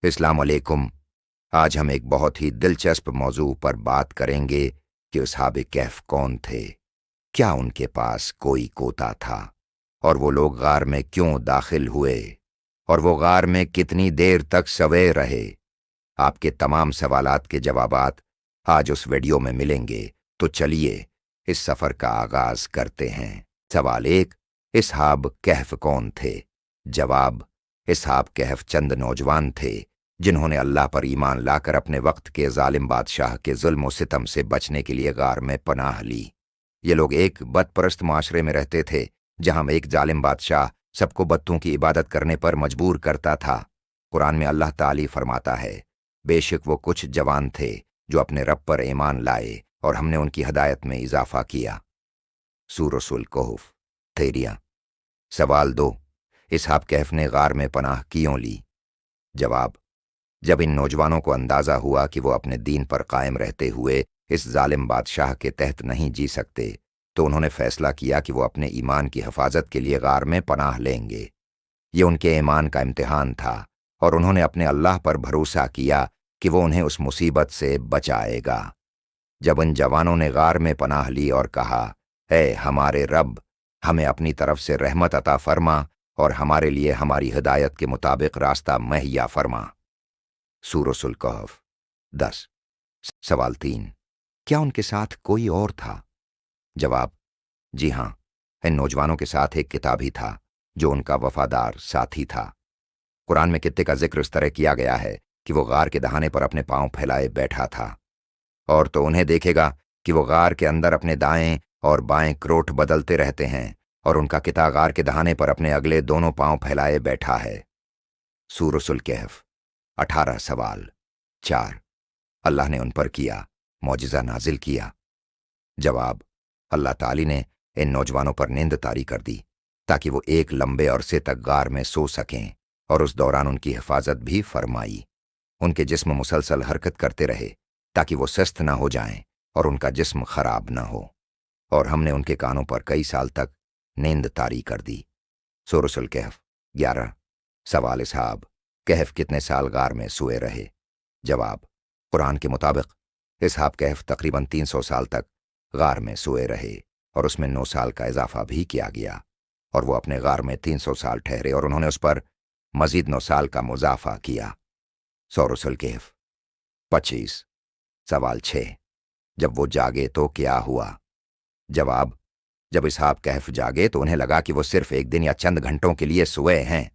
अस्सलाम वालेकुम। आज हम एक बहुत ही दिलचस्प मौजू पर बात करेंगे कि अस्हाब कहफ कौन थे, क्या उनके पास कोई कोता था, और वो लोग गार में क्यों दाखिल हुए, और वो गार में कितनी देर तक सवे रहे। आपके तमाम सवालात के जवाबात आज उस वीडियो में मिलेंगे। तो चलिए इस सफ़र का आगाज़ करते हैं। सवाल 1, अस्हाब कहफ कौन थे? जवाब, अस्हाब कहफ चंद नौजवान थे जिन्होंने अल्लाह पर ईमान लाकर अपने वक्त के जालिम बादशाह के जुल्म व सितम से बचने के लिए गार में पनाह ली। ये लोग एक बदपरस्त माशरे में रहते थे जहां एक जालिम बादशाह सबको बत्तों की इबादत करने पर मजबूर करता था। कुरान में अल्लाह ताली फरमाता है, बेशक वो कुछ जवान थे जो अपने रब पर ईमान लाए और हमने उनकी हदायत में इजाफा किया। सूरह कहफ थेरिया। सवाल 2, अस्हाब कहफ ने गार में पनाह क्यों ली? जवाब, जब इन नौजवानों को अंदाज़ा हुआ कि वो अपने दीन पर कायम रहते हुए इस जालिम बादशाह के तहत नहीं जी सकते, तो उन्होंने फैसला किया कि वो अपने ईमान की हिफाजत के लिए गार में पनाह लेंगे। ये उनके ईमान का इम्तिहान था और उन्होंने अपने अल्लाह पर भरोसा किया कि वो उन्हें उस मुसीबत से बचाएगा। जब उन जवानों ने गार में पनाह ली और कहा, ऐ हमारे रब, हमें अपनी तरफ से रहमत अता फरमा और हमारे लिए हमारी हिदायत के मुताबिक रास्ता मुहैया फरमा। सूरह कहफ 10। सवाल 3, क्या उनके साथ कोई और था? जवाब, जी हां, इन नौजवानों के साथ एक किताबी था जो उनका वफादार साथी था। कुरान में कित्ते का जिक्र इस तरह किया गया है कि वो गार के दहाने पर अपने पांव फैलाए बैठा था, और तो उन्हें देखेगा कि वो गार के अंदर अपने दाएं और बाएं क्रोट बदलते रहते हैं, और उनका किता गार के दहाने पर अपने अगले दोनों पांव फैलाए बैठा है। सूरह कहफ 18। सवाल 4, अल्लाह ने उन पर किया मौजिज़ा नाजिल किया? जवाब, अल्लाह ताली ने इन नौजवानों पर नींद तारी कर दी ताकि वो एक लंबे अरसे तक गार में सो सकें, और उस दौरान उनकी हिफाजत भी फरमाई। उनके जिस्म मुसलसल हरकत करते रहे ताकि वो सुस्त न हो जाएं और उनका जिस्म खराब न हो, और हमने उनके कानों पर कई साल तक नींद तारी कर दी। सूरह कहफ 11। सवाल अस्हाब कहफ कितने साल गार में सोए रहे? जवाब, कुरान के मुताबिक अस्हाब कहफ तकरीबन 300 साल तक गार में सोए रहे, और उसमें 9 साल का इजाफा भी किया गया, और वो अपने गार में 300 साल ठहरे और उन्होंने उस पर मजीद 9 साल का मुजाफा किया। सूरह कहफ 25। सवाल 6, जब वो जागे तो क्या हुआ? जवाब, जब अस्हाब कहफ जागे तो उन्हें लगा कि वो सिर्फ एक दिन या चंद घंटों के लिए सोए हैं।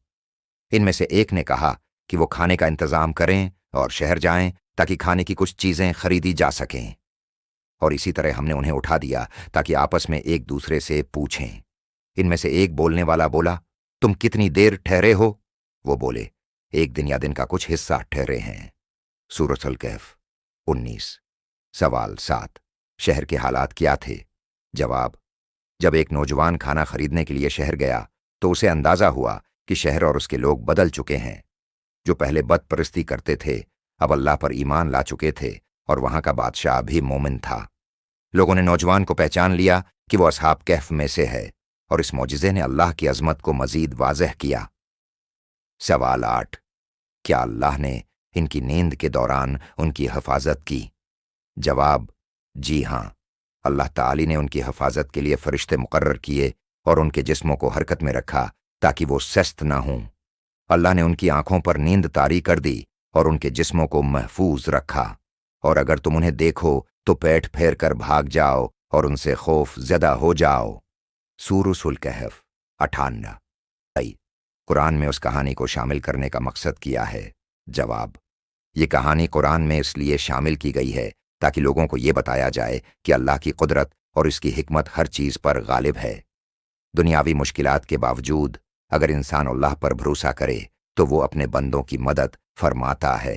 इनमें से एक ने कहा कि वो खाने का इंतजाम करें और शहर जाएं ताकि खाने की कुछ चीजें खरीदी जा सकें, और इसी तरह हमने उन्हें उठा दिया ताकि आपस में एक दूसरे से पूछें। इनमें से एक बोलने वाला बोला, तुम कितनी देर ठहरे हो? वो बोले, एक दिन या दिन का कुछ हिस्सा ठहरे हैं। सूरह कहफ 19। सवाल 7, शहर के हालात क्या थे? जवाब, जब एक नौजवान खाना खरीदने के लिए शहर गया तो उसे अंदाजा हुआ कि शहर और उसके लोग बदल चुके हैं। जो पहले बदपरस्ती करते थे अब अल्लाह पर ईमान ला चुके थे, और वहां का बादशाह भी मोमिन था। लोगों ने नौजवान को पहचान लिया कि वो अस्हाब कहफ में से है, और इस मौजिज़े ने अल्लाह की अजमत को मजीद वाज़ह किया। सवाल 8, क्या अल्लाह ने इनकी नींद के दौरान उनकी हिफाजत की? जवाब, जी हां, अल्लाह ताली ने उनकी हिफाजत के लिए फरिश्ते मुकर्रर किए और उनके जिस्मों को हरकत में रखा ताकि वो सुस्त न हों। अल्लाह ने उनकी आंखों पर नींद तारी कर दी और उनके जिस्मों को महफूज रखा, और अगर तुम उन्हें देखो तो पेट फेर कर भाग जाओ और उनसे खौफ ज़दा हो जाओ। सूरह कहफ 58। कुरान में उस कहानी को शामिल करने का मकसद किया है? जवाब, ये कहानी कुरान में इसलिए शामिल की गई है ताकि लोगों को ये बताया जाए कि अल्लाह की कुदरत और इसकी हिकमत हर चीज़ पर गालिब है। दुनियावी मुश्किलात के बावजूद अगर इंसान अल्लाह पर भरोसा करे तो वो अपने बंदों की मदद फरमाता है।